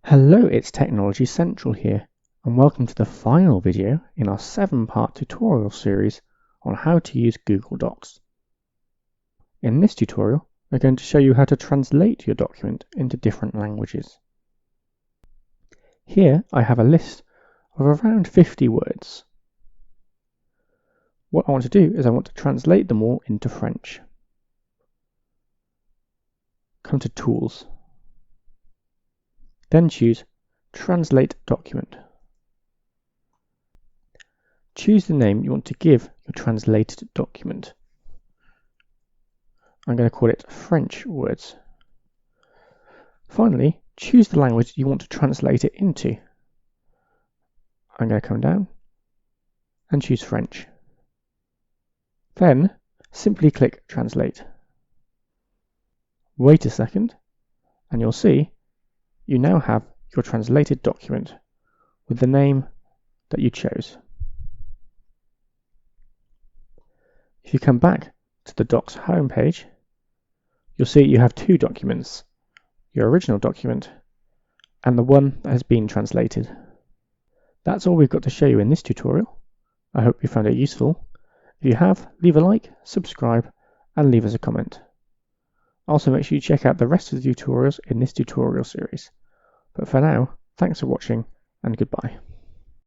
Hello, it's Technology Central here, and welcome to the final video in our 7-part tutorial series on how to use Google Docs. In this tutorial, we're going to show you how to translate your document into different languages. Here I have a list of around 50 words. What I want to do is I want to translate them all into French. Come to Tools. Then choose Translate Document. Choose the name you want to give your translated document. I'm going to call it French Words. Finally, choose the language you want to translate it into. I'm going to come down and choose French. Then simply click Translate. Wait a second and you'll see you now have your translated document with the name that you chose. If you come back to the Docs homepage, you'll see you have two documents, your original document and the one that has been translated. That's all we've got to show you in this tutorial. I hope you found it useful. If you have, leave a like, subscribe and leave us a comment. Also make sure you check out the rest of the tutorials in this tutorial series. But for now, thanks for watching and goodbye.